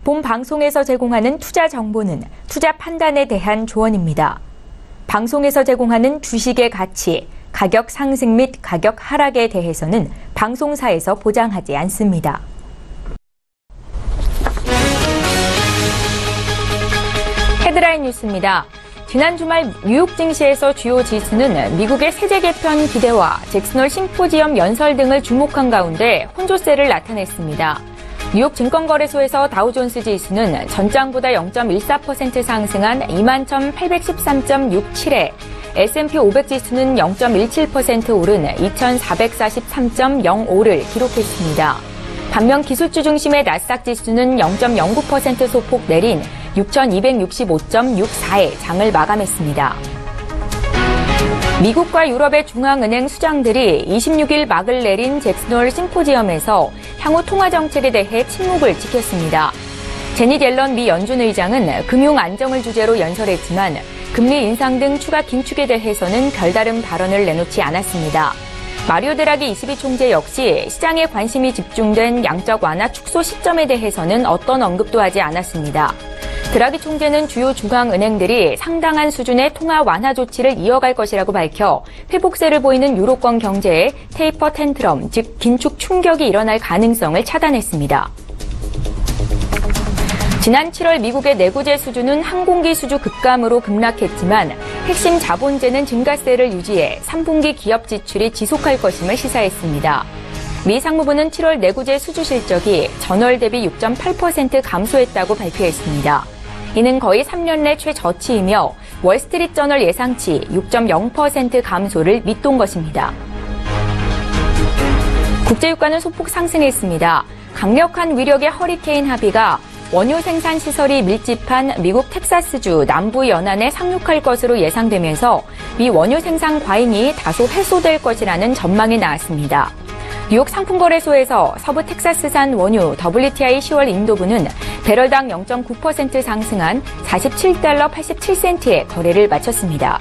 본 방송에서 제공하는 투자 정보는 투자 판단에 대한 조언입니다. 방송에서 제공하는 주식의 가치, 가격 상승 및 가격 하락에 대해서는 방송사에서 보장하지 않습니다. 헤드라인 뉴스입니다. 지난 주말 뉴욕 증시에서 주요 지수는 미국의 세제 개편 기대와 잭슨홀 심포지엄 연설 등을 주목한 가운데 혼조세를 나타냈습니다. 뉴욕 증권거래소에서 다우존스 지수는 전장보다 0.14% 상승한 21,813.67에 S&P 500 지수는 0.17% 오른 2,443.05를 기록했습니다. 반면 기술주 중심의 나스닥 지수는 0.09% 소폭 내린 6,265.64에 장을 마감했습니다. 미국과 유럽의 중앙은행 수장들이 26일 막을 내린 잭슨홀 심포지엄에서 향후 통화 정책에 대해 침묵을 지켰습니다. 제닛 옐런 미 연준 의장은 금융 안정을 주제로 연설했지만 금리 인상 등 추가 긴축에 대해서는 별다른 발언을 내놓지 않았습니다. 마리오 드라기 ECB 총재 역시 시장에 관심이 집중된 양적 완화 축소 시점에 대해서는 어떤 언급도 하지 않았습니다. 드라기 총재는 주요 중앙은행들이 상당한 수준의 통화 완화 조치를 이어갈 것이라고 밝혀 회복세를 보이는 유로권 경제에 테이퍼 텐트럼, 즉 긴축 충격이 일어날 가능성을 차단했습니다. 지난 7월 미국의 내구재 수주는 항공기 수주 급감으로 급락했지만 핵심 자본재는 증가세를 유지해 3분기 기업 지출이 지속할 것임을 시사했습니다. 미 상무부는 7월 내구재 수주 실적이 전월 대비 6.8% 감소했다고 발표했습니다. 이는 거의 3년 내 최저치이며 월스트리트저널 예상치 6.0% 감소를 밑돈 것입니다. 국제유가는 소폭 상승했습니다. 강력한 위력의 허리케인 하비가 원유 생산 시설이 밀집한 미국 텍사스주 남부 연안에 상륙할 것으로 예상되면서 미 원유 생산 과잉이 다소 해소될 것이라는 전망이 나왔습니다. 뉴욕 상품거래소에서 서부 텍사스산 원유 WTI 10월 인도분은 배럴당 0.9% 상승한 47달러 87센트에 거래를 마쳤습니다.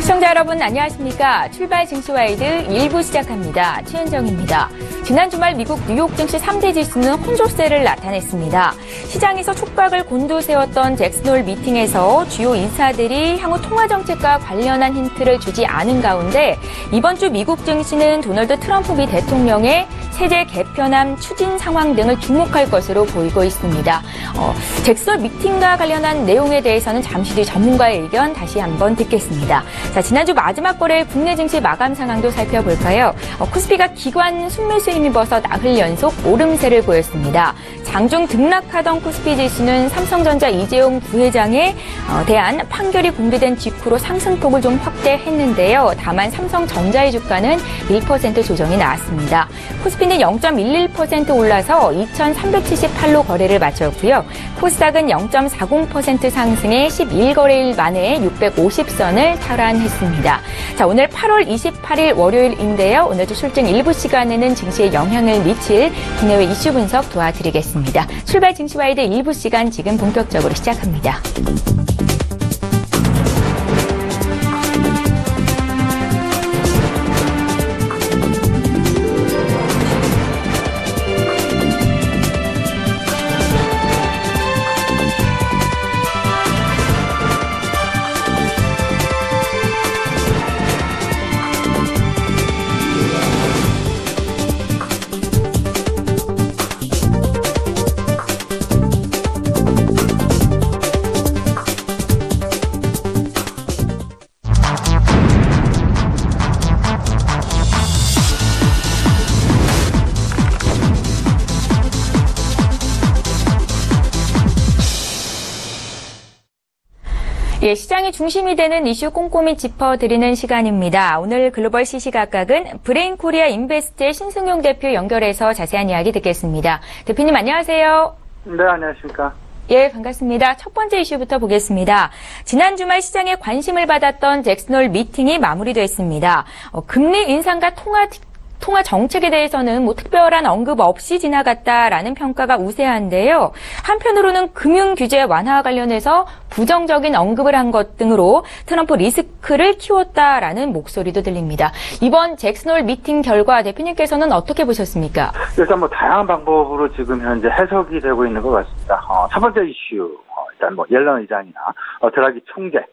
시청자 여러분 안녕하십니까? 출발 증시와이드 1부 시작합니다. 최현정입니다. 지난 주말 미국 뉴욕 증시 3대 지수는 혼조세를 나타냈습니다. 시장에서 촉박을 곤두세웠던 잭슨홀 미팅에서 주요 인사들이 향후 통화 정책과 관련한 힌트를 주지 않은 가운데 이번 주 미국 증시는 도널드 트럼프 미 대통령의 세제 개편안 추진 상황 등을 주목할 것으로 보이고 있습니다. 잭슨홀 미팅과 관련한 내용에 대해서는 잠시 뒤 전문가의 의견 다시 한번 듣겠습니다. 자, 지난주 마지막 거래 국내 증시 마감 상황도 살펴볼까요? 코스피가 기관 순매수에 힘입어서 나흘 연속 오름세를 보였습니다. 장중 등락하던 코스피 지수는 삼성전자 이재용 부회장에 대한 판결이 공개된 직후로 상승폭을 좀 확대했는데요. 다만 삼성전자의 주가는 1% 조정이 나왔습니다. 코스피는 0.11% 올라서 2,378로 거래를 마쳤고요. 코스닥은 0.40% 상승해 11거래일 만에 650선을 탈환했습니다. 자, 오늘 8월 28일 월요일인데요. 오늘도 출정 일부 시간에는 증시에 영향을 미칠 국내외 이슈 분석 도와드리겠습니다. 출발 증시와이드 일부 시간 지금 본격적으로 시작합니다. 예, 시장의 중심이 되는 이슈 꼼꼼히 짚어드리는 시간입니다. 오늘 글로벌 시시각각은 브레인코리아 인베스트의 신승용 대표 연결해서 자세한 이야기 듣겠습니다. 대표님 안녕하세요. 네, 안녕하십니까. 예, 반갑습니다. 첫 번째 이슈부터 보겠습니다. 지난 주말 시장에 관심을 받았던 잭슨홀 미팅이 마무리됐습니다. 금리 인상과 통화 통화 정책에 대해서는 특별한 언급 없이 지나갔다라는 평가가 우세한데요. 한편으로는 금융 규제 완화와 관련해서 부정적인 언급을 한 것 등으로 트럼프 리스크를 키웠다라는 목소리도 들립니다. 이번 잭슨홀 미팅 결과 대표님께서는 어떻게 보셨습니까? 일단 다양한 방법으로 지금 현재 해석이 되고 있는 것 같습니다. 첫 번째 이슈, 일단 옐런 의장이나 드라기 총재,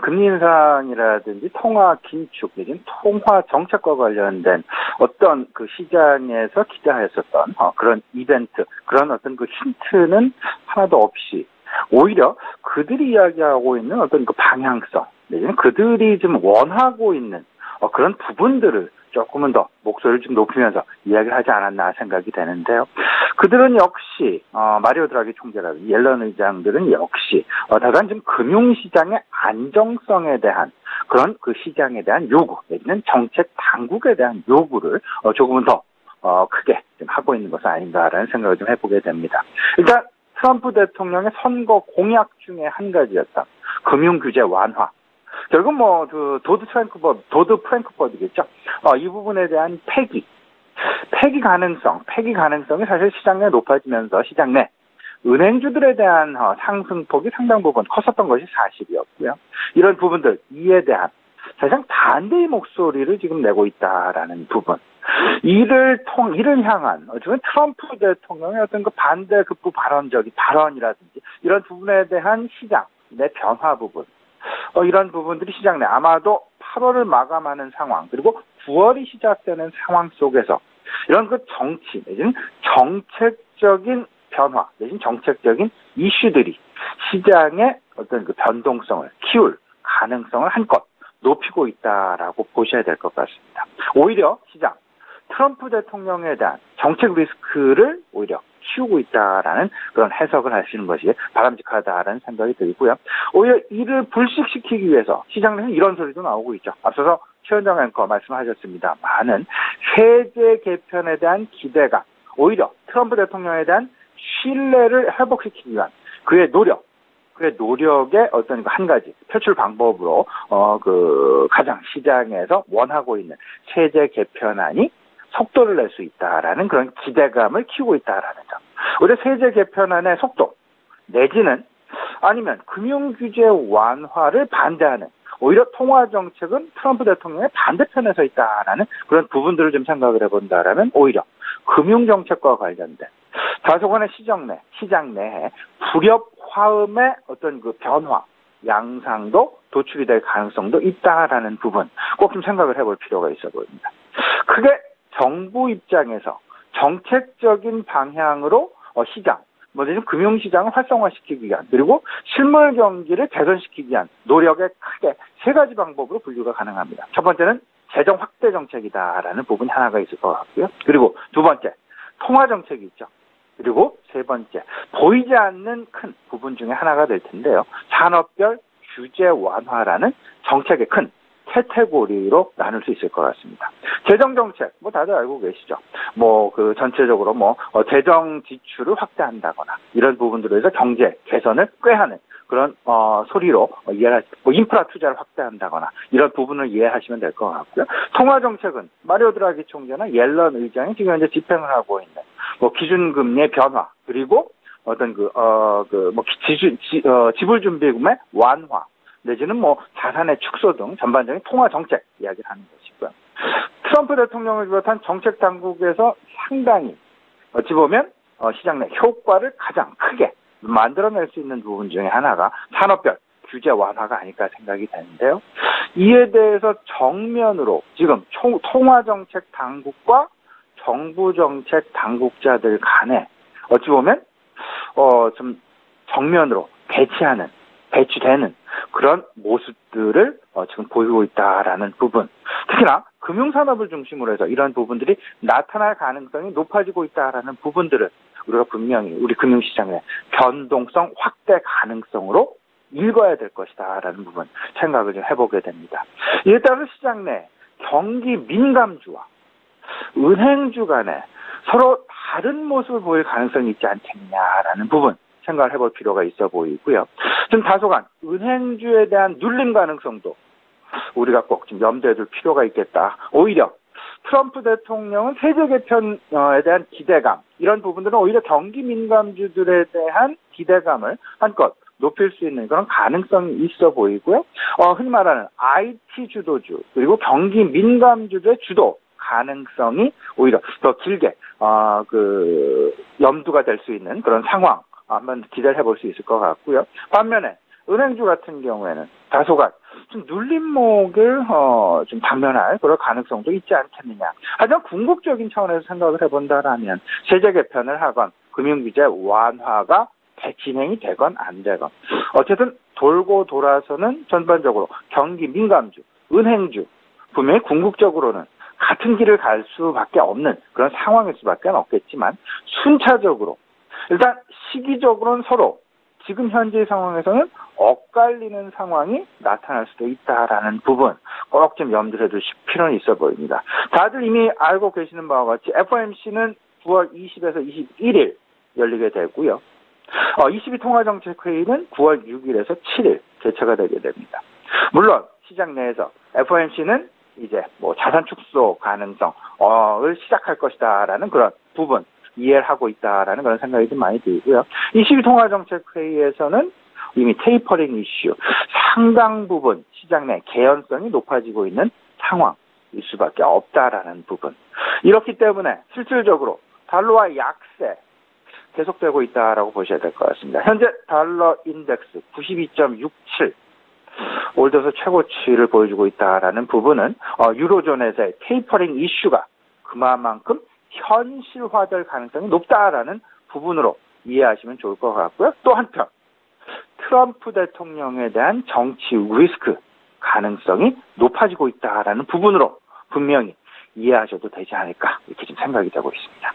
금리 인상이라든지 통화 긴축 내지는 통화 정책과 관련된 어떤 시장에서 기대하였었던 그런 이벤트, 그런 어떤 힌트는 하나도 없이 오히려 그들이 이야기하고 있는 어떤 방향성 내지는 그들이 좀 원하고 있는 그런 부분들을 조금은 더 목소리를 좀 높이면서 이야기를 하지 않았나 생각이 되는데요. 그들은 역시 마리오 드라기 총재라든지 옐런 의장들은 역시 다만 좀 금융시장의 안정성에 대한 그런 시장에 대한 요구 내지는 정책 당국에 대한 요구를 조금은 더 크게 좀 하고 있는 것은 아닌가라는 생각을 좀 해보게 됩니다. 일단 트럼프 대통령의 선거 공약 중에 한 가지였던 금융규제 완화. 결국 도드 프랭크퍼드겠죠. 이 부분에 대한 폐기 가능성이 사실 시장 내 높아지면서 시장 내 은행주들에 대한 상승폭이 상당 부분 컸었던 것이 사실이었고요. 이런 부분들, 이에 대한 사실상 반대의 목소리를 지금 내고 있다라는 부분. 이를 향한, 어쩌면 트럼프 대통령의 어떤 반대 급부 발언이라든지 이런 부분에 대한 시장 내 변화 부분. 이런 부분들이 시장 내 아마도 8월을 마감하는 상황 그리고 9월이 시작되는 상황 속에서 이런 정치 내지는 정책적인 변화 내지는 정책적인 이슈들이 시장의 어떤 변동성을 키울 가능성을 한껏 높이고 있다라고 보셔야 될 것 같습니다. 오히려 시장 트럼프 대통령에 대한 정책 리스크를 오히려 키우고 있다라는 그런 해석을 하시는 것이 바람직하다라는 생각이 들고요. 오히려 이를 불식시키기 위해서 시장 내에서 이런 소리도 나오고 있죠. 앞서서 최현정 앵커 말씀하셨습니다. 많은 세제 개편에 대한 기대가 오히려 트럼프 대통령에 대한 신뢰를 회복시키기 위한 그의 노력의 어떤 한 가지 표출 방법으로 가장 시장에서 원하고 있는 세제 개편안이 속도를 낼 수 있다라는 그런 기대감을 키우고 있다라는 점. 오히려 세제 개편안의 속도 내지는 아니면 금융규제 완화를 반대하는 오히려 통화 정책은 트럼프 대통령의 반대편에 서 있다라는 그런 부분들을 좀 생각을 해본다라면 오히려 금융 정책과 관련된 다소간의 시장 내에 불협 화음의 어떤 변화 양상도 도출이 될 가능성도 있다라는 부분 꼭 좀 생각을 해볼 필요가 있어 보입니다. 크게 정부 입장에서 정책적인 방향으로 시장, 금융시장을 활성화시키기 위한 그리고 실물 경기를 개선시키기 위한 노력에 크게 세 가지 방법으로 분류가 가능합니다. 첫 번째는 재정 확대 정책이다라는 부분이 하나가 있을 것 같고요. 그리고 두 번째, 통화 정책이 있죠. 그리고 세 번째, 보이지 않는 큰 부분 중에 하나가 될 텐데요. 산업별 규제 완화라는 정책의 큰 카테고리로 나눌 수 있을 것 같습니다. 재정 정책, 다들 알고 계시죠? 전체적으로 재정 지출을 확대한다거나 이런 부분들로 해서 경제 개선을 꾀하는 그런 소리로 인프라 투자를 확대한다거나 이런 부분을 이해하시면 될 것 같고요. 통화 정책은 마리오 드라기 총재나 옐런 의장이 지금 현재 집행을 하고 있는 기준금리의 변화 그리고 어떤 지불준비금의 완화 내지는 자산의 축소 등 전반적인 통화 정책 이야기를 하는 것이고요. 트럼프 대통령을 비롯한 정책 당국에서 상당히 어찌 보면 시장 내 효과를 가장 크게 만들어낼 수 있는 부분 중에 하나가 산업별 규제 완화가 아닐까 생각이 되는데요. 이에 대해서 정면으로 지금 통화 정책 당국과 정부 정책 당국자들 간에 어찌 보면 좀 정면으로 배치되는 그런 모습들을 지금 보이고 있다라는 부분. 특히나 금융산업을 중심으로 해서 이런 부분들이 나타날 가능성이 높아지고 있다라는 부분들을 우리가 분명히 우리 금융시장의 변동성 확대 가능성으로 읽어야 될 것이다라는 부분 생각을 좀 해보게 됩니다. 이에 따라서 시장 내 경기 민감주와 은행주 간에 서로 다른 모습을 보일 가능성이 있지 않겠냐라는 부분 생각을 해볼 필요가 있어 보이고요. 좀 다소간 은행주에 대한 눌림 가능성도 우리가 꼭 좀 염두에 둘 필요가 있겠다. 오히려 트럼프 대통령은 세제 개편에 대한 기대감, 이런 부분들은 오히려 경기 민감주들에 대한 기대감을 한껏 높일 수 있는 그런 가능성이 있어 보이고요. 흔히 말하는 IT 주도주 그리고 경기 민감주들의 주도 가능성이 오히려 더 길게 염두가 될 수 있는 그런 상황 한번 기대를 해볼 수 있을 것 같고요. 반면에 은행주 같은 경우에는 다소간 좀 눌림목을 좀 당면할 그럴 가능성도 있지 않겠느냐. 하지만 궁극적인 차원에서 생각을 해본다라면 세제 개편을 하건 금융규제 완화가 진행이 되건 안 되건 어쨌든 돌고 돌아서는 전반적으로 경기 민감주, 은행주 분명히 궁극적으로는 같은 길을 갈 수밖에 없는 그런 상황일 수밖에 없겠지만 순차적으로 일단 시기적으로는 서로 지금 현재 상황에서는 엇갈리는 상황이 나타날 수도 있다라는 부분 꼭 좀 염두에 두실 필요는 있어 보입니다. 다들 이미 알고 계시는 바와 같이 FOMC는 9월 20에서 21일 열리게 되고요. 22통화정책회의는 9월 6일에서 7일 개최가 되게 됩니다. 물론 시장 내에서 FOMC는 이제 자산 축소 가능성을 시작할 것이다라는 그런 부분 이해를 하고 있다라는 그런 생각이 좀 많이 들고요. 22통화정책회의에서는 이미 테이퍼링 이슈 상당 부분 시장 내 개연성이 높아지고 있는 상황일 수밖에 없다라는 부분. 이렇기 때문에 실질적으로 달러와 약세 계속되고 있다라고 보셔야 될 것 같습니다. 현재 달러 인덱스 92.67 올 들어서 최고치를 보여주고 있다라는 부분은 유로존에서의 테이퍼링 이슈가 그만큼 현실화될 가능성이 높다라는 부분으로 이해하시면 좋을 것 같고요. 또 한편 트럼프 대통령에 대한 정치 리스크 가능성이 높아지고 있다라는 부분으로 분명히 이해하셔도 되지 않을까 이렇게 좀 생각이 되고 있습니다.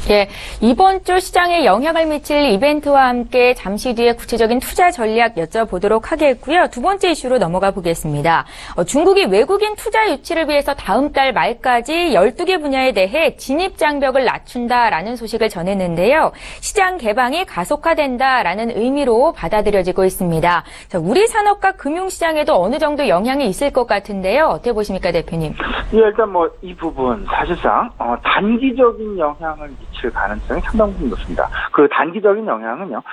예, 이번 주 시장에 영향을 미칠 이벤트와 함께 잠시 뒤에 구체적인 투자 전략 여쭤보도록 하겠고요. 두 번째 이슈로 넘어가 보겠습니다. 중국이 외국인 투자 유치를 위해서 다음 달 말까지 12개 분야에 대해 진입 장벽을 낮춘다라는 소식을 전했는데요. 시장 개방이 가속화된다라는 의미로 받아들여지고 있습니다. 자, 우리 산업과 금융시장에도 어느 정도 영향이 있을 것 같은데요. 어떻게 보십니까, 대표님? 예, 일단 이 부분 사실상 단기적인 영향을 미칠 가능성이 상당 부분 높습니다. 그 단기적인 영향은요,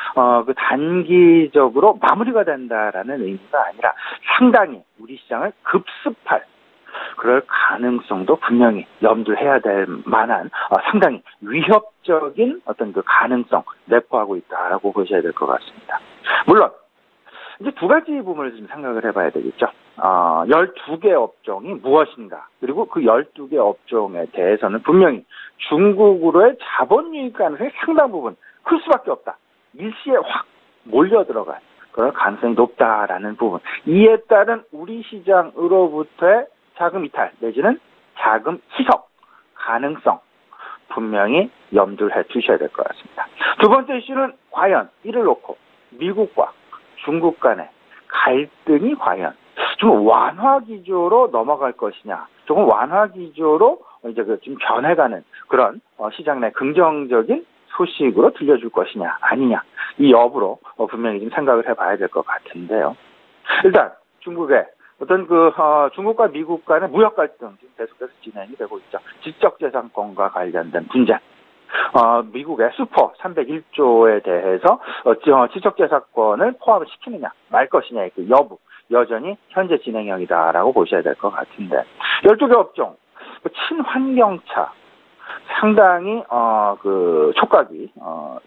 단기적으로 마무리가 된다라는 의미가 아니라 상당히 우리 시장을 급습할 그럴 가능성도 분명히 염두해야 될 만한 상당히 위협적인 어떤 그 가능성 내포하고 있다라고 보셔야 될 것 같습니다. 물론 이제 두 가지 부분을 좀 생각을 해봐야 되겠죠. 12개 업종이 무엇인가, 그리고 그 12개 업종에 대해서는 분명히 중국으로의 자본 유입 가능성이 상당 부분 클 수밖에 없다. 일시에 확 몰려 들어갈 그런 가능성이 높다라는 부분. 이에 따른 우리 시장으로부터의 자금 이탈 내지는 자금 희석 가능성 분명히 염두를 해 주셔야 될 것 같습니다. 두 번째 이슈는 과연 이를 놓고 미국과 중국 간의 갈등이 과연 좀 완화 기조로 넘어갈 것이냐, 조금 완화 기조로 이제 좀 변해가는 그런 시장 내 긍정적인 소식으로 들려줄 것이냐 아니냐, 이 여부로 분명히 좀 생각을 해봐야 될 것 같은데요. 일단 중국의 어떤 중국과 미국 간의 무역 갈등 지금 계속해서 진행이 되고 있죠. 지적재산권과 관련된 분쟁. 미국의 슈퍼 301조에 대해서 지적재산권을 포함을 시키느냐 말 것이냐의 그 여부 여전히 현재 진행형이다라고 보셔야 될 것 같은데, 12개 업종 친환경차 상당히 촉각이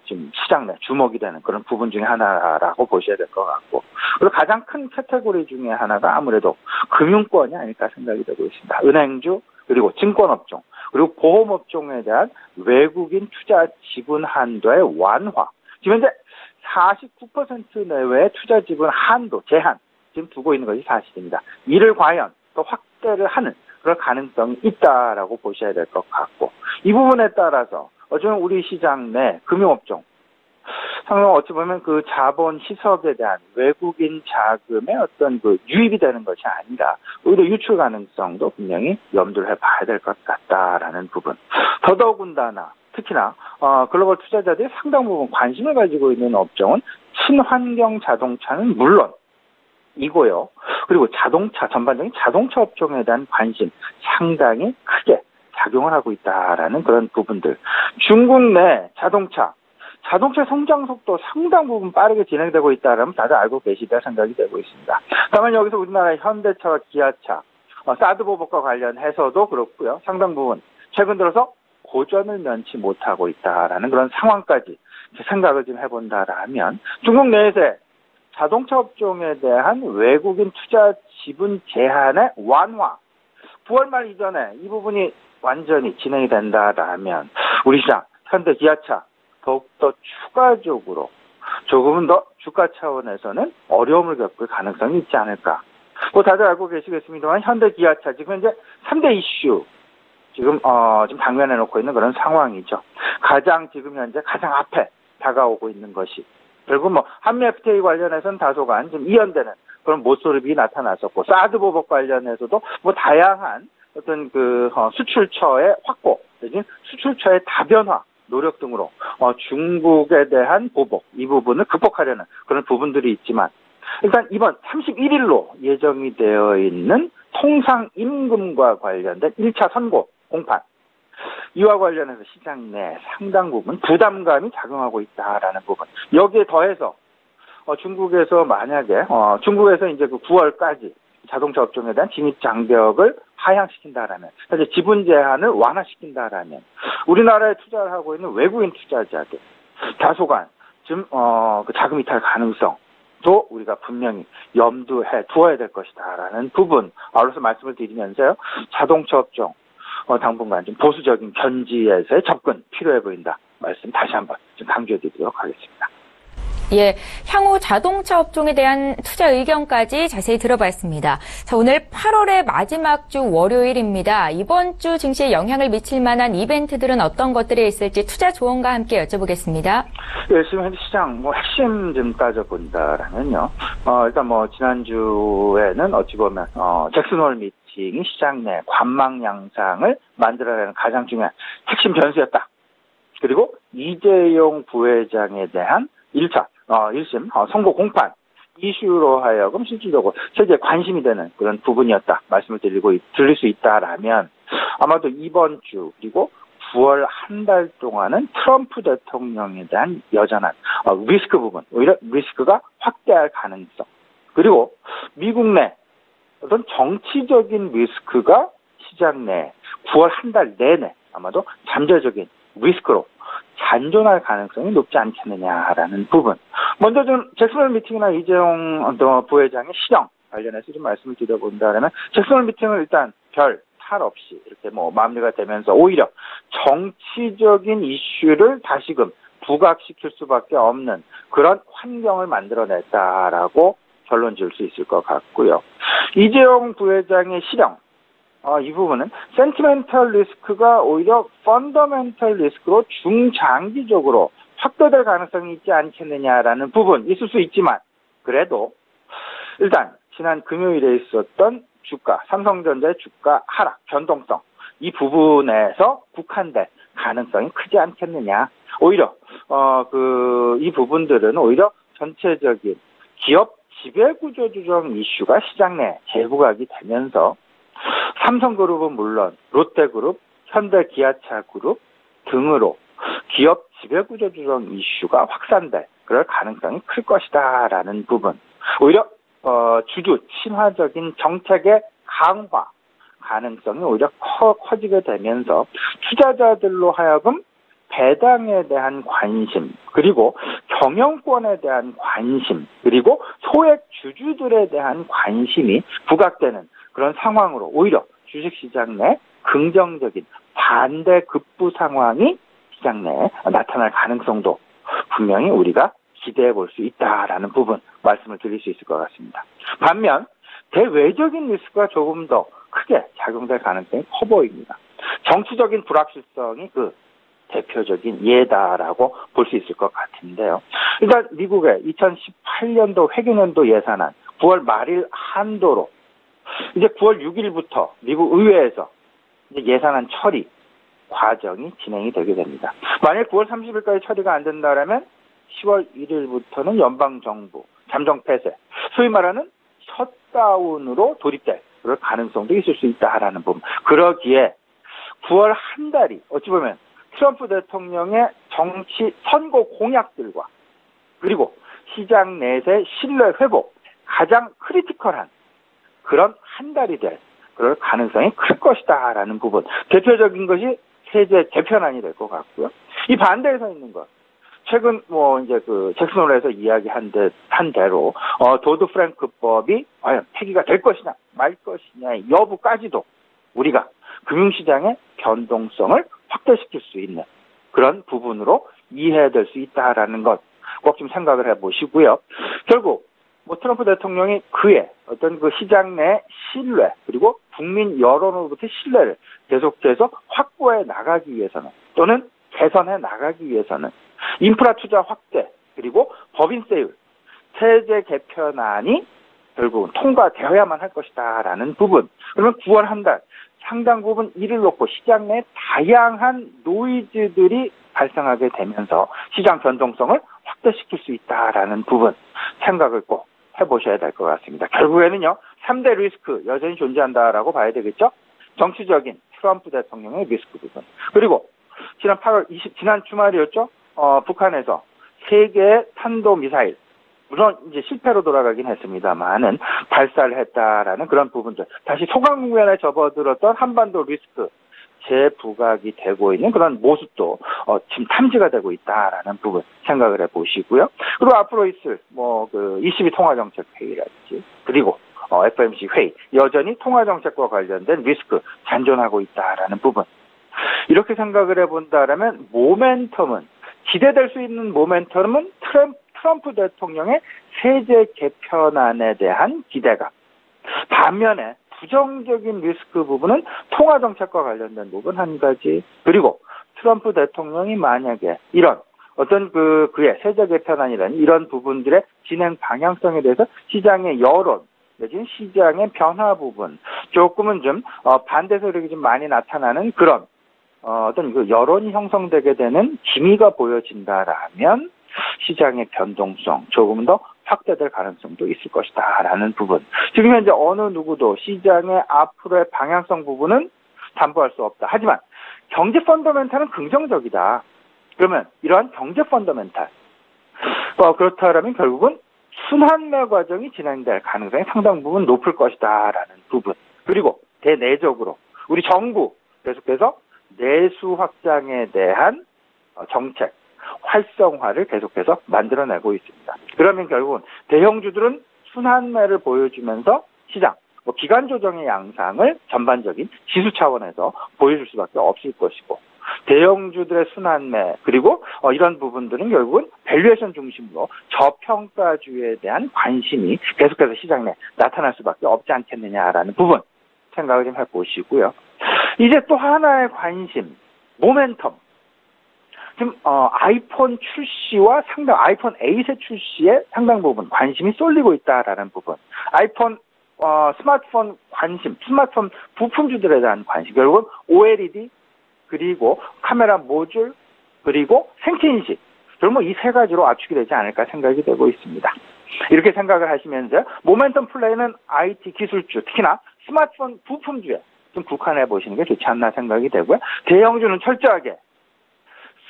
지금 시장 내 주목이 되는 그런 부분 중에 하나라고 보셔야 될 것 같고, 그리고 가장 큰 카테고리 중에 하나가 아무래도 금융권이 아닐까 생각이 되고 있습니다. 은행주 그리고 증권업종 그리고 보험업종에 대한 외국인 투자 지분 한도의 완화. 지금 현재 49% 내외의 투자 지분 한도 제한 지금 두고 있는 것이 사실입니다. 이를 과연 또 확대를 하는 그럴 가능성이 있다라고 보셔야 될 것 같고, 이 부분에 따라서 어쩌면 우리 시장 내 금융업종 상당 어찌 보면 그 자본 희석에 대한 외국인 자금의 어떤 그 유입이 되는 것이 아니라 오히려 유출 가능성도 분명히 염두를 해봐야 될 것 같다라는 부분. 더더군다나 특히나 글로벌 투자자들이 상당 부분 관심을 가지고 있는 업종은 친환경 자동차는 물론 이고요. 그리고 자동차, 전반적인 자동차 업종에 대한 관심 상당히 크게 작용을 하고 있다라는 그런 부분들. 중국 내 자동차 성장 속도 상당 부분 빠르게 진행되고 있다라면 다들 알고 계시다 생각이 되고 있습니다. 다만 여기서 우리나라의 현대차와 기아차, 사드 보복과 관련해서도 그렇고요. 상당 부분 최근 들어서 고전을 면치 못하고 있다라는 그런 상황까지 생각을 좀 해본다라면 중국 내에서의 자동차 업종에 대한 외국인 투자 지분 제한의 완화, 9월 말 이전에 이 부분이 완전히 진행이 된다라면 우리 시장 현대 기아차 더욱더 추가적으로 조금은 더 주가 차원에서는 어려움을 겪을 가능성이 있지 않을까. 뭐 다들 알고 계시겠습니다만 현대 기아차 지금 이제 3대 이슈 지금 당면해 놓고 있는 그런 상황이죠. 지금 현재 가장 앞에 다가오고 있는 것이 결국 뭐 한미 FTA 관련해서는 다소간 좀 이연되는 그런 모습이 나타났었고 사드 보복 관련해서도 뭐 다양한 어떤 수출처의 확보, 수출처의 다변화 노력 등으로 중국에 대한 보복 이 부분을 극복하려는 그런 부분들이 있지만 일단 이번 31일로 예정이 되어 있는 통상임금과 관련된 1차 선고 공판 이와 관련해서 시장 내 상당 부분 부담감이 작용하고 있다라는 부분. 여기에 더해서 중국에서 만약에 중국에서 이제 9월까지 자동차 업종에 대한 진입 장벽을 하향시킨다라면, 현재 지분 제한을 완화시킨다라면, 우리나라에 투자를 하고 있는 외국인 투자자들 다소간 좀 자금 이탈 가능성도 우리가 분명히 염두해 두어야 될 것이다라는 부분. 아울러서 말씀을 드리면서요, 자동차 업종 당분간 좀 보수적인 견지에서의 접근 필요해 보인다. 말씀 다시 한번 좀 강조해 드리도록 하겠습니다. 예, 향후 자동차 업종에 대한 투자 의견까지 자세히 들어봤습니다. 자, 오늘 8월의 마지막 주 월요일입니다. 이번 주 증시에 영향을 미칠 만한 이벤트들은 어떤 것들이 있을지 투자 조언과 함께 여쭤보겠습니다. 예, 지금 현재 시장 핵심 좀 따져본다라면요. 일단 지난주에는 어찌 보면 잭슨홀 미팅이 시장 내 관망 양상을 만들어내는 가장 중요한 핵심 변수였다. 그리고 이재용 부회장에 대한 1심 선고 공판 이슈로 하여금 실질적으로 세계에 관심이 되는 그런 부분이었다 말씀을 드릴 수 있다라면 아마도 이번 주 그리고 9월 한 달 동안은 트럼프 대통령에 대한 여전한 리스크 부분, 오히려 리스크가 확대할 가능성, 그리고 미국 내 어떤 정치적인 리스크가 시장 내 9월 한 달 내내 아마도 잠재적인 리스크로 잔존할 가능성이 높지 않겠느냐라는 부분. 먼저 좀 잭슨홀 미팅이나 이재용 부회장의 실형 관련해서 좀 말씀을 드려본다면 잭슨홀 미팅을 일단 별 탈 없이 이렇게 마무리가 되면서 오히려 정치적인 이슈를 다시금 부각시킬 수밖에 없는 그런 환경을 만들어냈다라고 결론 지을 수 있을 것 같고요. 이재용 부회장의 실형 이 부분은 센티멘털 리스크가 오히려 펀더멘털 리스크로 중장기적으로 확대될 가능성이 있지 않겠느냐라는 부분 있을 수 있지만 그래도 일단 지난 금요일에 있었던 삼성전자의 주가 하락, 변동성 이 부분에서 국한될 가능성이 크지 않겠느냐. 오히려 이 부분들은 오히려 전체적인 기업 지배구조 조정 이슈가 시장 내 재부각이 되면서 삼성그룹은 물론 롯데그룹, 현대기아차그룹 등으로 기업 지배구조 조정 이슈가 확산될 그럴 가능성이 클 것이다라는 부분. 오히려 주주 친화적인 정책의 강화 가능성이 오히려 커지게 되면서 투자자들로 하여금 배당에 대한 관심, 그리고 경영권에 대한 관심, 그리고 소액 주주들에 대한 관심이 부각되는 그런 상황으로 오히려 주식시장 내 긍정적인 반대 급부 상황이 시장 내에 나타날 가능성도 분명히 우리가 기대해 볼 수 있다라는 부분 말씀을 드릴 수 있을 것 같습니다. 반면 대외적인 리스크가 조금 더 크게 작용될 가능성이 커 보입니다. 정치적인 불확실성이 그 대표적인 예다라고 볼 수 있을 것 같은데요. 일단 미국의 2018년도 회계년도 예산안 9월 말일 한도로 이제 9월 6일부터 미국 의회에서 이제 예산안 처리 과정이 진행이 되게 됩니다. 만약 9월 30일까지 처리가 안 된다면 10월 1일부터는 연방정부 잠정 폐쇄, 소위 말하는 락다운으로 돌입될 그럴 가능성도 있을 수 있다라는 부분. 그러기에 9월 한 달이 어찌 보면 트럼프 대통령의 정치 선거 공약들과 그리고 시장 내에서의 신뢰 회복 가장 크리티컬한 그런 한 달이 될 그럴 가능성이 클 것이다라는 부분. 대표적인 것이 세제 개편안이 될 것 같고요. 이 반대에 서 있는 것. 최근 이제 잭슨홀에서 이야기한 대로 도드 프랭크법이 과연 폐기가 될 것이냐 말 것이냐의 여부까지도 우리가 금융시장의 변동성을 확대시킬 수 있는 그런 부분으로 이해될 수 있다라는 것 꼭 좀 생각을 해보시고요. 결국 트럼프 대통령이 그의 어떤 그 시장 내 신뢰 그리고 국민 여론으로부터 신뢰를 계속해서 확보해 나가기 위해서는 또는 개선해 나가기 위해서는 인프라 투자 확대 그리고 법인세율 세제 개편안이 결국은 통과되어야만 할 것이다라는 부분. 그러면 9월 한 달 상당 부분 이를 놓고 시장 내 다양한 노이즈들이 발생하게 되면서 시장 변동성을 확대시킬 수 있다라는 부분 생각을 꼭 해보셔야 될 것 같습니다. 결국에는요 3대 리스크 여전히 존재한다라고 봐야 되겠죠. 정치적인 트럼프 대통령의 리스크 부분 그리고 지난 8월 지난 주말이었죠. 북한에서 3개의 탄도미사일 물론 이제 실패로 돌아가긴 했습니다만은 발사를 했다라는 그런 부분들 다시 소강국면에 접어들었던 한반도 리스크 재부각이 되고 있는 그런 모습도 지금 탐지가 되고 있다라는 부분 생각을 해보시고요. 그리고 앞으로 있을 22 통화정책 회의라든지 그리고 FOMC 회의 여전히 통화정책과 관련된 리스크 잔존하고 있다라는 부분 이렇게 생각을 해본다라면 모멘텀은 기대될 수 있는 모멘텀은 트럼프 대통령의 세제 개편안에 대한 기대감 반면에 부정적인 리스크 부분은 통화정책과 관련된 부분 한 가지 그리고 트럼프 대통령이 만약에 이런 어떤 그의 세제 개편안이라는 이런 부분들의 진행 방향성에 대해서 시장의 여론 내지는 시장의 변화 부분 조금은 좀 반대 세력이 좀 많이 나타나는 그런 어떤 그 여론이 형성되게 되는 기미가 보여진다라면 시장의 변동성 조금 더 확대될 가능성도 있을 것이다라는 부분. 지금 현재 어느 누구도 시장의 앞으로의 방향성 부분은 담보할 수 없다. 하지만 경제 펀더멘탈은 긍정적이다. 그러면 이러한 경제 펀더멘탈 그렇다면 결국은 순환매 과정이 진행될 가능성이 상당 부분 높을 것이다라는 부분. 그리고 대내적으로 우리 정부 계속해서 내수 확장에 대한 정책 활성화를 계속해서 만들어내고 있습니다. 그러면 결국은 대형주들은 순환매를 보여주면서 시장, 기간 조정의 양상을 전반적인 지수 차원에서 보여줄 수밖에 없을 것이고 대형주들의 순환매 그리고 이런 부분들은 결국은 밸류에이션 중심으로 저평가주에 대한 관심이 계속해서 시장 내 나타날 수밖에 없지 않겠느냐라는 부분 생각을 좀 해보시고요. 이제 또 하나의 관심, 모멘텀. 지금 아이폰 출시와 아이폰 8의 출시에 상당 부분 관심이 쏠리고 있다라는 부분. 아이폰 스마트폰 관심, 스마트폰 부품주들에 대한 관심. 결국은 OLED 그리고 카메라 모듈 그리고 생체인식. 결국 이 세 가지로 압축이 되지 않을까 생각이 되고 있습니다. 이렇게 생각을 하시면서 모멘텀 플레이는 IT 기술주, 특히나 스마트폰 부품주에 좀 국한해 보시는 게 좋지 않나 생각이 되고요. 대형주는 철저하게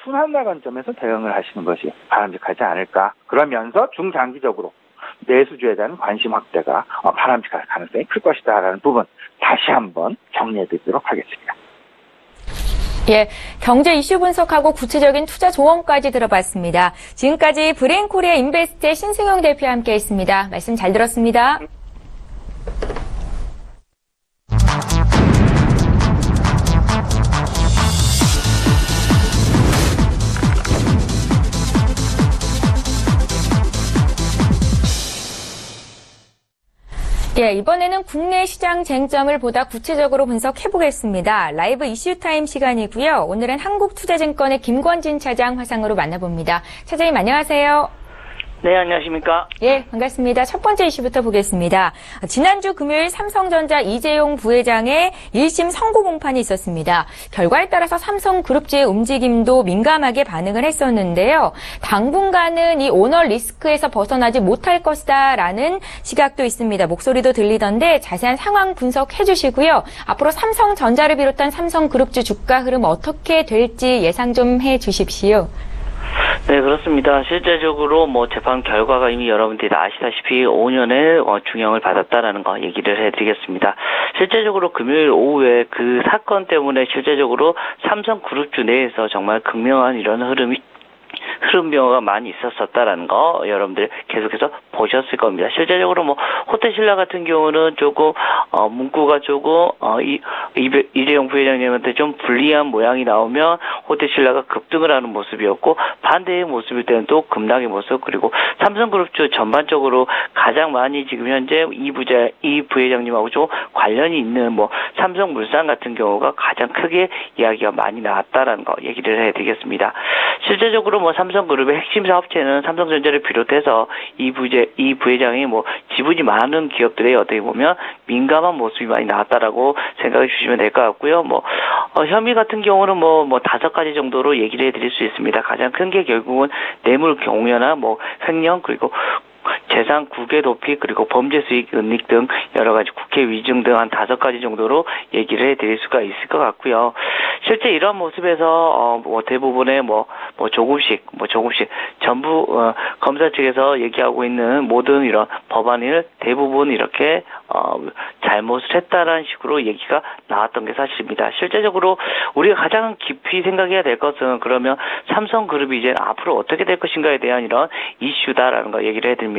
순환매 관점에서 대응을 하시는 것이 바람직하지 않을까. 그러면서 중장기적으로 내수주에 대한 관심 확대가 바람직할 가능성이 클 것이다라는 부분 다시 한번 정리해 드리도록 하겠습니다. 예, 경제 이슈 분석하고 구체적인 투자 조언까지 들어봤습니다. 지금까지 브레인코리아 인베스트의 신승용 대표와 함께했습니다. 말씀 잘 들었습니다. 예, 이번에는 국내 시장 쟁점을 보다 구체적으로 분석해보겠습니다. 라이브 이슈타임 시간이고요. 오늘은 한국투자증권의 김권진 차장 화상으로 만나봅니다. 차장님 안녕하세요. 네, 안녕하십니까? 예, 반갑습니다. 첫 번째 이슈부터 보겠습니다. 지난주 금요일 삼성전자 이재용 부회장의 1심 선고 공판이 있었습니다. 결과에 따라서 삼성그룹주의 움직임도 민감하게 반응을 했었는데요. 당분간은 이 오너 리스크에서 벗어나지 못할 것이다라는 시각도 있습니다. 목소리도 들리던데 자세한 상황 분석해 주시고요. 앞으로 삼성전자를 비롯한 삼성그룹주 주가 흐름 어떻게 될지 예상 좀 해 주십시오. 네, 그렇습니다. 실제적으로 재판 결과가 이미 여러분들이 다 아시다시피 5년의 중형을 받았다라는 거 얘기를 해드리겠습니다. 실제적으로 금요일 오후에 그 사건 때문에 실제적으로 삼성그룹주 내에서 정말 극명한 이런 흐름 변화가 많이 있었다라는 거 여러분들 계속해서 보셨을 겁니다. 실제적으로 호텔신라 같은 경우는 조금 문구가 조금 이재용 부회장님한테 좀 불리한 모양이 나오면 호텔신라가 급등을 하는 모습이었고 반대의 모습일 때는 또 급락의 모습 그리고 삼성그룹주 전반적으로 가장 많이 지금 현재 이 부회장님하고 좀 관련이 있는 삼성물산 같은 경우가 가장 크게 이야기가 많이 나왔다라는 거 얘기를 해드리겠습니다. 실제적으로 삼성그룹의 핵심 사업체는 삼성전자를 비롯해서 이 부회장이 지분이 많은 기업들의 어떻게 보면 민감한 모습이 많이 나왔다라고 생각해 주시면 될 것 같고요. 혐의 같은 경우는 5가지 정도로 얘기를 해드릴 수 있습니다. 가장 큰 게 결국은 뇌물 공여나 횡령 그리고 재산 국외 도피 그리고 범죄 수익 은닉 등 여러 가지 국회 위증 등 한 5가지 정도로 얘기를 해드릴 수가 있을 것 같고요. 실제 이런 모습에서 대부분의 조금씩 전부 검사 측에서 얘기하고 있는 모든 이런 법안을 대부분 이렇게 잘못을 했다라는 식으로 얘기가 나왔던 게 사실입니다. 실제적으로 우리가 가장 깊이 생각해야 될 것은 그러면 삼성그룹이 이제 앞으로 어떻게 될 것인가에 대한 이런 이슈다라는 거 얘기를 해드립니다.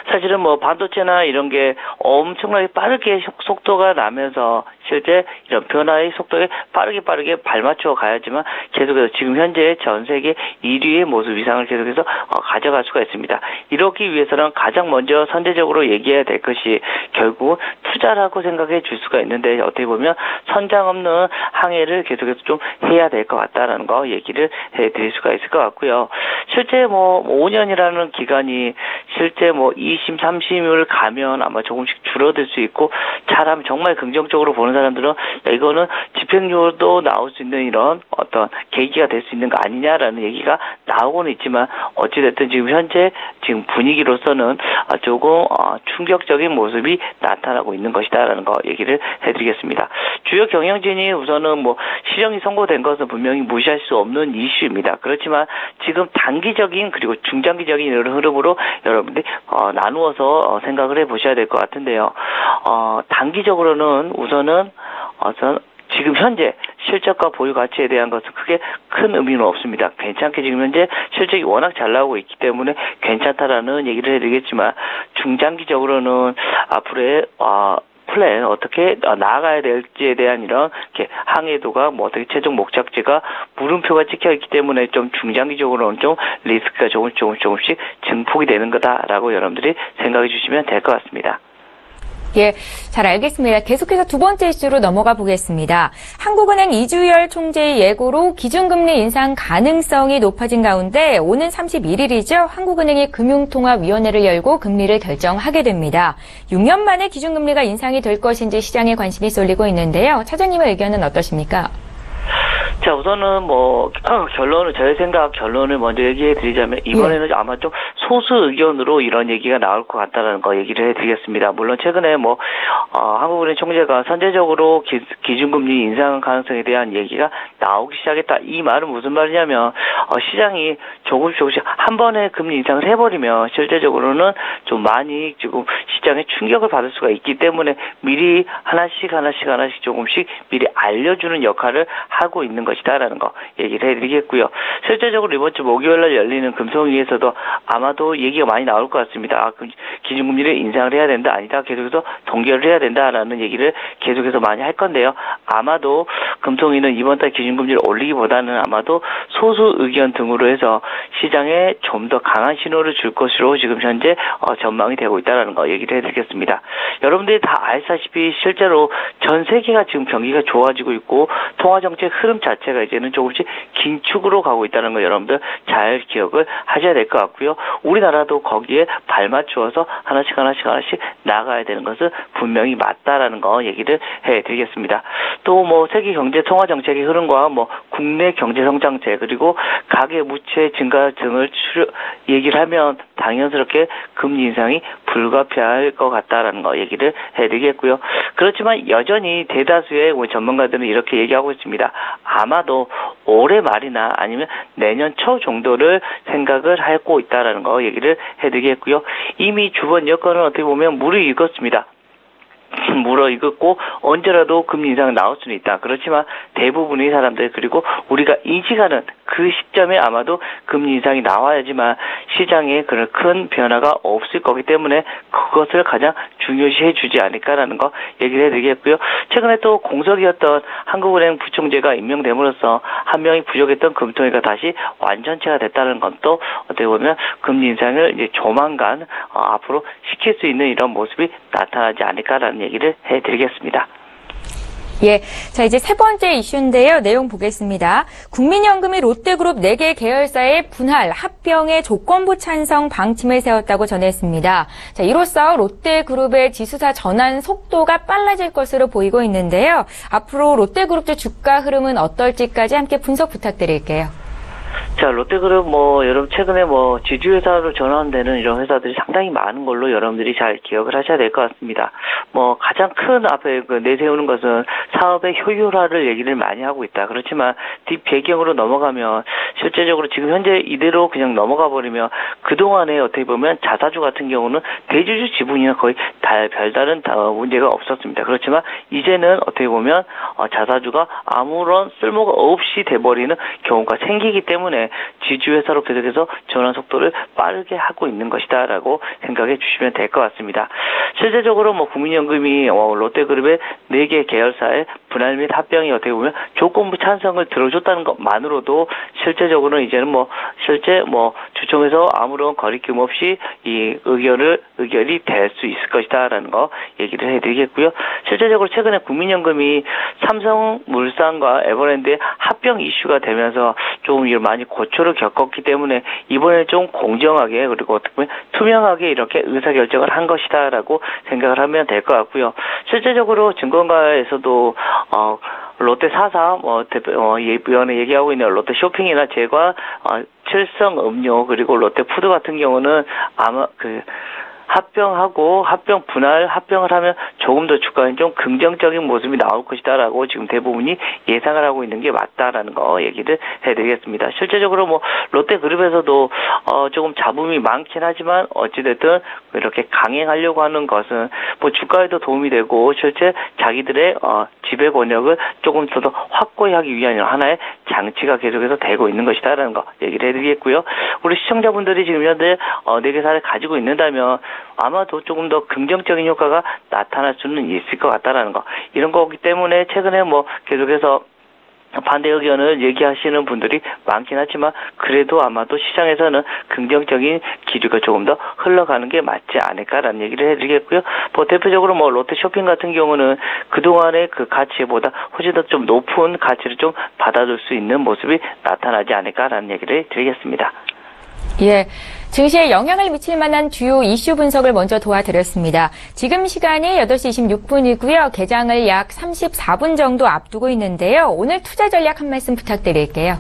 사실은 반도체나 이런 게 엄청나게 빠르게 속도가 나면서 실제 이런 변화의 속도에 빠르게 발맞춰 가야지만 계속해서 지금 현재 전 세계 1위의 모습 이상을 계속해서 가져갈 수가 있습니다. 이러기 위해서는 가장 먼저 선제적으로 얘기해야 될 것이 결국 투자라고 생각해 줄 수가 있는데 어떻게 보면 선장 없는 항해를 계속해서 좀 해야 될 것 같다라는 거 얘기를 해드릴 수가 있을 것 같고요. 실제 5년이라는 기간이 실제 2심, 3심을 가면 아마 조금씩 줄어들 수 있고 잘하면 정말 긍정적으로 보는 사람들은 이거는 집행유예도 나올 수 있는 이런 어떤 계기가 될 수 있는 거 아니냐라는 얘기가 나오고는 있지만 어찌됐든 지금 현재 분위기로서는 조금 충격적인 모습이 나타나고 있는 것이다라는 거 얘기를 해드리겠습니다. 주요 경영진이 우선은 실형이 선고된 것은 분명히 무시할 수 없는 이슈입니다. 그렇지만 지금 단기적인 그리고 중장기적인 이런 흐름으로 여러분들이 나누어서 생각을 해보셔야 될 것 같은데요. 단기적으로는 우선은 지금 현재 실적과 보유 가치에 대한 것은 크게 큰 의미는 없습니다. 괜찮게 지금 현재 실적이 워낙 잘 나오고 있기 때문에 괜찮다라는 얘기를 해드리겠지만 중장기적으로는 앞으로의 플랜 어떻게 나아가야 될지에 대한 이런 항해도가 어떻게 최종 목적지가 물음표가 찍혀 있기 때문에 좀 중장기적으로는 좀 리스크가 조금씩 증폭이 되는 거다라고 여러분들이 생각해 주시면 될 것 같습니다. 예, 잘 알겠습니다. 계속해서 두 번째 이슈로 넘어가 보겠습니다. 한국은행 이주열 총재의 예고로 기준금리 인상 가능성이 높아진 가운데 오는 31일이죠. 한국은행이 금융통화위원회를 열고 금리를 결정하게 됩니다. 6년 만에 기준금리가 인상이 될 것인지 시장에 관심이 쏠리고 있는데요. 차장님의 의견은 어떠십니까? 자, 우선은 저의 생각 결론을 먼저 얘기해 드리자면 이번에는 아마 좀 소수 의견으로 이런 얘기가 나올 것 같다는 거 얘기를 해 드리겠습니다. 물론 최근에 한국은행 총재가 선제적으로 기준금리 인상 가능성에 대한 얘기가 나오기 시작했다. 이 말은 무슨 말이냐면 시장이 조금씩 한 번에 금리 인상을 해버리면 실제적으로는 좀 많이 지금 시장에 충격을 받을 수가 있기 때문에 미리 하나씩 조금씩 미리 알려주는 역할을 하고 있는 것이다라는 거 얘기를 해드리겠고요. 실제적으로 이번 주 목요일 날 열리는 금통위에서도 아마도 아마도 얘기가 많이 나올 것 같습니다. 기준금리를 인상을 해야 된다, 아니다, 계속해서 동결을 해야 된다라는 얘기를 계속해서 많이 할 건데요. 아마도 금통위는 이번 달 기준금리를 올리기보다는 아마도 소수 의견 등으로 해서 시장에 좀 더 강한 신호를 줄 것으로 지금 현재 전망이 되고 있다는 거 얘기를 해드리겠습니다. 여러분들이 다 아시다시피 실제로 전 세계가 지금 경기가 좋아지고 있고 통화정책 흐름 자체가 이제는 조금씩 긴축으로 가고 있다는 거 여러분들 잘 기억을 하셔야 될 것 같고요. 우리나라도 거기에 발맞추어서 하나씩 나가야 되는 것은 분명히 맞다라는 거 얘기를 해드리겠습니다. 또 뭐 세계 경제 통화 정책의 흐름과 뭐 국내 경제 성장세 그리고 가계 부채 증가 등을 얘기를 하면 당연스럽게 금리 인상이 불가피할 것 같다라는 거 얘기를 해드리겠고요. 그렇지만 여전히 대다수의 전문가들은 이렇게 얘기하고 있습니다. 아마도 올해 말이나 아니면 내년 초 정도를 생각을 하고 있다라는 거 얘기를 해드리겠고요. 이미 주변 여건은 어떻게 보면 무르익었습니다. 물어익었고 언제라도 금리 인상 나올 수는 있다. 그렇지만 대부분의 사람들 그리고 우리가 인식하는 그 시점에 아마도 금리 인상이 나와야지만 시장에 그런 큰 변화가 없을 거기 때문에 그것을 가장 중요시해 주지 않을까라는 거 얘기를 해드리겠고요. 최근에 또 공석이었던 한국은행 부총재가 임명됨으로써 한 명이 부족했던 금통위가 다시 완전체가 됐다는 건 또 어떻게 보면 금리 인상을 이제 조만간 앞으로 시킬 수 있는 이런 모습이 나타나지 않을까라는 얘기를 해드리겠습니다. 예. 자, 이제 세 번째 이슈인데요. 내용 보겠습니다. 국민연금이 롯데그룹 4개 계열사의 분할, 합병의 조건부 찬성 방침을 세웠다고 전했습니다. 자, 이로써 롯데그룹의 지수사 전환 속도가 빨라질 것으로 보이고 있는데요. 앞으로 롯데그룹의 주가 흐름은 어떨지까지 함께 분석 부탁드릴게요. 자, 롯데그룹 여러분 최근에 지주회사로 전환되는 이런 회사들이 상당히 많은 걸로 여러분들이 잘 기억을 하셔야 될 것 같습니다. 가장 큰 앞에 내세우는 것은 사업의 효율화를 얘기를 많이 하고 있다. 그렇지만 뒷 배경으로 넘어가면 실제적으로 지금 현재 이대로 그냥 넘어가 버리면 그동안에 어떻게 보면 자사주 같은 경우는 대주주 지분이나 거의 별다른 문제가 없었습니다. 그렇지만 이제는 어떻게 보면 자사주가 아무런 쓸모가 없이 돼버리는 경우가 생기기 때문에 지주회사로 계속해서 전환 속도를 빠르게 하고 있는 것이다라고 생각해 주시면 될 것 같습니다. 실제적으로 국민연금이 롯데그룹의 4개 계열사의 분할 및 합병이 어떻게 보면 조건부 찬성을 들어줬다는 것만으로도 실제적으로는 이제는 실제 주총에서 아무런 거리낌 없이 이 의결이 될 수 있을 것이다라는 거 얘기를 해드리겠고요. 실제적으로 최근에 국민연금이 삼성물산과 에버랜드의 합병 이슈가 되면서 좀 많이 고초를 겪었기 때문에 이번에 좀 공정하게 그리고 어떻게 보면 투명하게 이렇게 의사결정을 한 것이다라고 생각을 하면 될 것 같고요. 실제적으로 증권가에서도 롯데 4사 이번에 얘기하고 있는 롯데 쇼핑이나 제과 칠성 음료 그리고 롯데 푸드 같은 경우는 아마 합병하고 합병을 하면 조금 더 주가에 좀 긍정적인 모습이 나올 것이다라고 지금 대부분이 예상을 하고 있는 게 맞다라는 거 얘기를 해드리겠습니다. 실제적으로 롯데그룹에서도 조금 잡음이 많긴 하지만 어찌됐든 이렇게 강행하려고 하는 것은 주가에도 도움이 되고 실제 자기들의 지배 권력을 조금 더 확고히 하기 위한 하나의 장치가 계속해서 되고 있는 것이다라는 거 얘기를 해드리겠고요. 우리 시청자분들이 지금 현재 4개사를 가지고 있는다면 아마도 조금 더 긍정적인 효과가 나타날 수는 있을 것 같다라는 거. 이런 거기 때문에 최근에 계속해서 반대 의견을 얘기하시는 분들이 많긴 하지만 그래도 아마도 시장에서는 긍정적인 기류가 조금 더 흘러가는 게 맞지 않을까라는 얘기를 해드리겠고요. 대표적으로 롯데 쇼핑 같은 경우는 그동안의 그 가치보다 훨씬 더 좀 높은 가치를 좀 받아줄 수 있는 모습이 나타나지 않을까라는 얘기를 드리겠습니다. 예. 증시에 영향을 미칠 만한 주요 이슈 분석을 먼저 도와드렸습니다. 지금 시간이 8시 26분이고요. 개장을 약 34분 정도 앞두고 있는데요. 오늘 투자 전략 한 말씀 부탁드릴게요.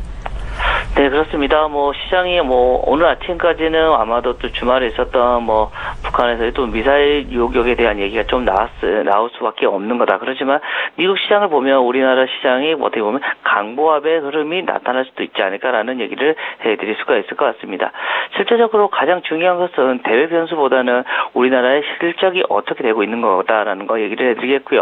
네, 그렇습니다. 시장이 오늘 아침까지는 아마도 또 주말에 있었던 북한에서의 또 미사일 요격에 대한 얘기가 좀 나올 수밖에 없는 거다. 그렇지만 미국 시장을 보면 우리나라 시장이 어떻게 보면 강보합의 흐름이 나타날 수도 있지 않을까라는 얘기를 해드릴 수가 있을 것 같습니다. 실제적으로 가장 중요한 것은 대외 변수보다는 우리나라의 실적이 어떻게 되고 있는 거다라는 거 얘기를 해드리겠고요.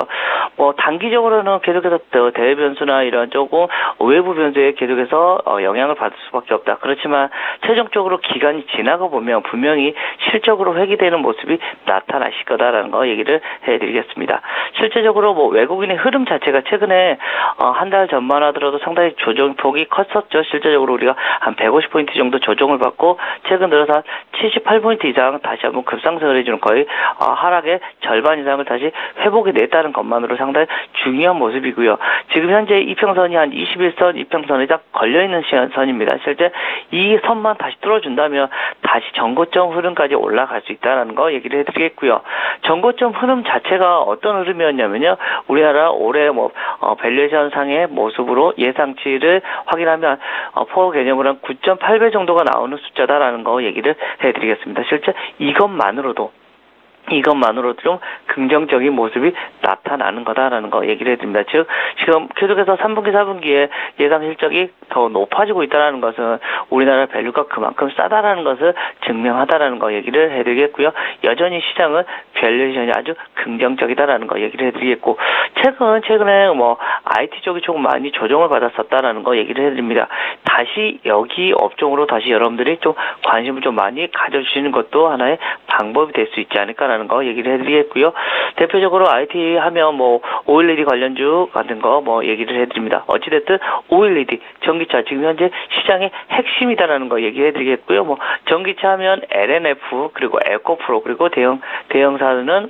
단기적으로는 계속해서 대외 변수나 이런 조금 외부 변수에 계속해서 영향을 받을 수밖에 없다. 그렇지만 최종적으로 기간이 지나가 보면 분명히 실적으로 회귀되는 모습이 나타나실 거다라는 거 얘기를 해드리겠습니다. 실제적으로 외국인의 흐름 자체가 최근에 한 달 전만 하더라도 상당히 조정폭이 컸었죠. 실제적으로 우리가 한 150포인트 정도 조정을 받고 최근 들어서 한 78포인트 이상 다시 한번 급상승을 해주는 거의 하락의 절반 이상을 다시 회복해 냈다는 것만으로 상당히 중요한 모습이고요. 지금 현재 이평선이 한 21선 이평선에 딱 걸려있는 선입니다. 실제 이 선만 다시 뚫어준다면 다시 전고점 흐름까지 올라갈 수 있다는 거 얘기를 해드리겠고요. 전고점 흐름 자체가 어떤 흐름이었냐면요. 우리나라 올해 밸류에이션 상의 모습으로 예상치를 확인하면 포 개념으로 한 9.8배 정도가 나오는 숫자다라는 거 얘기를 해드리겠습니다. 실제 이것만으로도 좀 긍정적인 모습이 나타나는 거다라는 거 얘기를 해드립니다. 즉, 지금 계속해서 3분기, 4분기에 예상 실적이 더 높아지고 있다는 것은 우리나라 밸류가 그만큼 싸다라는 것을 증명하다라는 거 얘기를 해드리겠고요. 여전히 시장은 밸류에이션이 아주 긍정적이다라는 거 얘기를 해드리겠고, 최근에 IT 쪽이 조금 많이 조정을 받았었다라는 거 얘기를 해드립니다. 다시 여기 업종으로 다시 여러분들이 좀 관심을 좀 많이 가져주시는 것도 하나의 방법이 될 수 있지 않을까라는 거 얘기를 해드리겠고요. 대표적으로 IT 하면 OLED 관련주 같은 거 얘기를 해드립니다. 어찌됐든 OLED 전기차 지금 현재 시장의 핵심이다라는 거 얘기해드리겠고요. 전기차 하면 LNF 그리고 에코프로 그리고 대형사는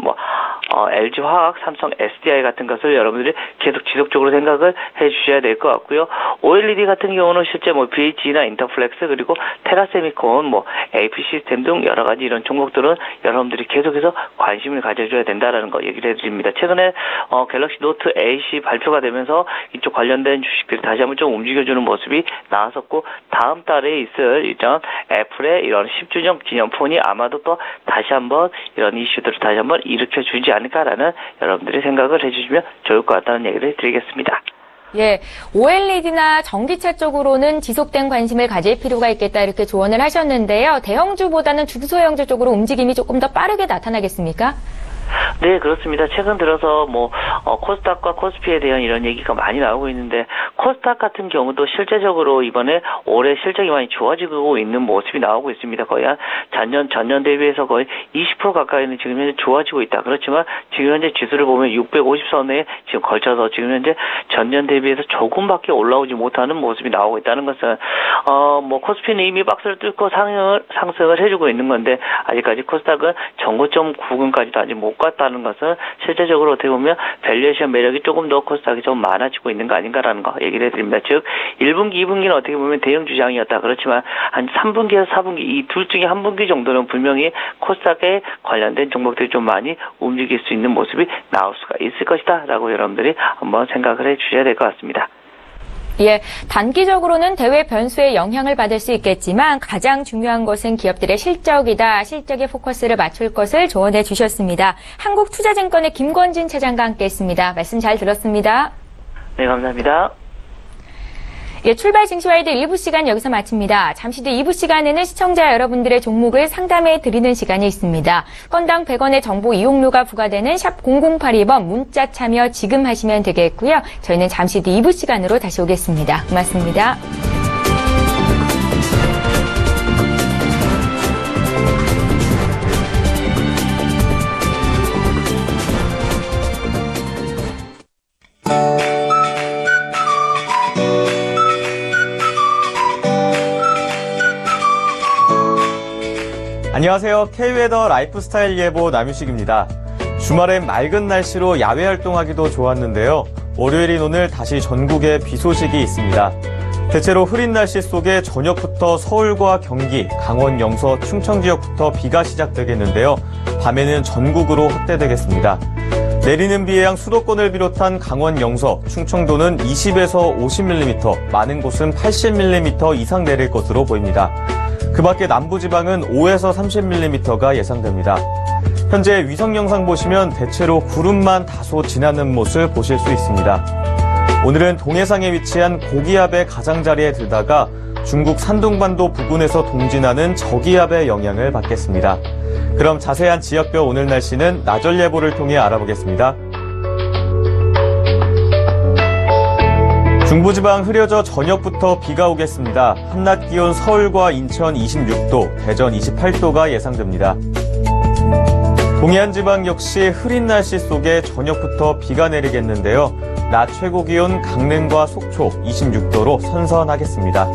LG화학, 삼성 SDI 같은 것을 여러분들이 계속 지속적으로 생각을 해주셔야 될 것 같고요. OLED 같은 경우는 실제 BH나 인터플렉스 그리고 테라세미콘, AP 시스템 등 여러 가지 이런 종목들은 여러분들이 계속해서 관심을 가져줘야 된다라는 거 얘기를 해드립니다. 최근에 갤럭시 노트 8이 발표가 되면서 이쪽 관련된 주식들이 다시 한번 좀 움직여주는 모습이 나왔었고 다음 달에 있을 이런 애플의 이런 10주년 기념폰이 아마도 또 다시 한번 이런 이슈들을 다시 한번 일으켜주지 않을까라는 여러분들이 생각을 해주시면 좋을 것 같다는 얘기를 드리겠습니다. 예, OLED나 전기차 쪽으로는 지속된 관심을 가질 필요가 있겠다 이렇게 조언을 하셨는데요. 대형주보다는 중소형주 쪽으로 움직임이 조금 더 빠르게 나타나겠습니까? 네, 그렇습니다. 최근 들어서 코스닥과 코스피에 대한 이런 얘기가 많이 나오고 있는데 코스닥 같은 경우도 실제적으로 이번에 올해 실적이 많이 좋아지고 있는 모습이 나오고 있습니다. 거의 한 전년 대비해서 거의 20% 가까이는 지금 현재 좋아지고 있다. 그렇지만 지금 현재 지수를 보면 650선에 지금 걸쳐서 지금 현재 전년 대비해서 조금밖에 올라오지 못하는 모습이 나오고 있다는 것은 코스피는 이미 박스를 뚫고 상승을 해주고 있는 건데 아직까지 코스닥은 전고점 구간까지도 아직 못 갔다는 것은 실제적으로 어떻게 보면 밸류에이션 매력이 조금 더 코스닥이 좀 많아지고 있는 거 아닌가라는 거 얘기를 해드립니다. 즉 1분기, 2분기는 어떻게 보면 대형 주장이었다. 그렇지만 한 3분기에서 4분기 이 둘 중에 한 분기 정도는 분명히 코스닥에 관련된 종목들이 좀 많이 움직일 수 있는 모습이 나올 수가 있을 것이다 라고 여러분들이 한번 생각을 해주셔야 될 것 같습니다. 예, 단기적으로는 대외 변수에 영향을 받을 수 있겠지만 가장 중요한 것은 기업들의 실적이다. 실적에 포커스를 맞출 것을 조언해 주셨습니다. 한국투자증권의 김권진 차장과 함께했습니다. 말씀 잘 들었습니다. 네, 감사합니다. 예, 출발 증시와이드 1부 시간 여기서 마칩니다. 잠시 뒤 2부 시간에는 시청자 여러분들의 종목을 상담해 드리는 시간이 있습니다. 건당 100원의 정보 이용료가 부과되는 샵 0082번 문자 참여 지금 하시면 되겠고요. 저희는 잠시 뒤 2부 시간으로 다시 오겠습니다. 고맙습니다. 안녕하세요. K웨더 라이프스타일 예보 남유식입니다. 주말엔 맑은 날씨로 야외 활동하기도 좋았는데요. 월요일인 오늘 다시 전국에 비 소식이 있습니다. 대체로 흐린 날씨 속에 저녁부터 서울과 경기, 강원, 영서, 충청 지역부터 비가 시작되겠는데요. 밤에는 전국으로 확대되겠습니다. 내리는 비의 양 수도권을 비롯한 강원, 영서, 충청도는 20에서 50mm, 많은 곳은 80mm 이상 내릴 것으로 보입니다. 그 밖에 남부지방은 5에서 30mm가 예상됩니다. 현재 위성 영상 보시면 대체로 구름만 다소 지나는 모습 보실 수 있습니다. 오늘은 동해상에 위치한 고기압의 가장자리에 들다가 중국 산둥반도 부근에서 동진하는 저기압의 영향을 받겠습니다. 그럼 자세한 지역별 오늘 날씨는 나절 예보를 통해 알아보겠습니다. 중부지방 흐려져 저녁부터 비가 오겠습니다. 한낮 기온 서울과 인천 26도, 대전 28도가 예상됩니다. 동해안 지방 역시 흐린 날씨 속에 저녁부터 비가 내리겠는데요. 낮 최고 기온 강릉과 속초 26도로 선선하겠습니다.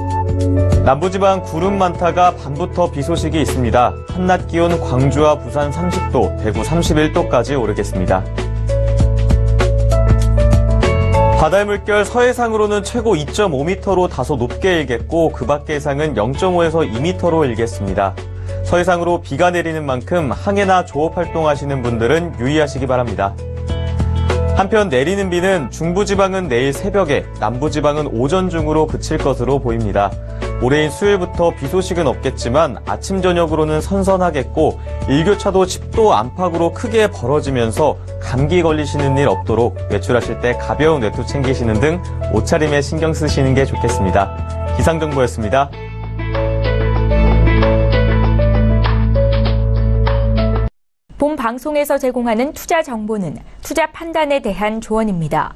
남부지방 구름 많다가 밤부터 비 소식이 있습니다. 한낮 기온 광주와 부산 30도, 대구 31도까지 오르겠습니다. 바다의 물결 서해상으로는 최고 2.5m로 다소 높게 일겠고 그 밖의 해상은 0.5에서 2m로 일겠습니다. 서해상으로 비가 내리는 만큼 항해나 조업 활동하시는 분들은 유의하시기 바랍니다. 한편 내리는 비는 중부지방은 내일 새벽에, 남부지방은 오전 중으로 그칠 것으로 보입니다. 모레인 수요일부터 비 소식은 없겠지만 아침 저녁으로는 선선하겠고 일교차도 10도 안팎으로 크게 벌어지면서 감기 걸리시는 일 없도록 외출하실 때 가벼운 외투 챙기시는 등 옷차림에 신경 쓰시는 게 좋겠습니다. 기상정보였습니다. 본 방송에서 제공하는 투자 정보는 투자 판단에 대한 조언입니다.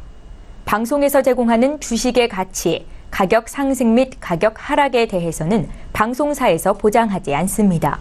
방송에서 제공하는 주식의 가치, 가격 상승 및 가격 하락에 대해서는 방송사에서 보장하지 않습니다.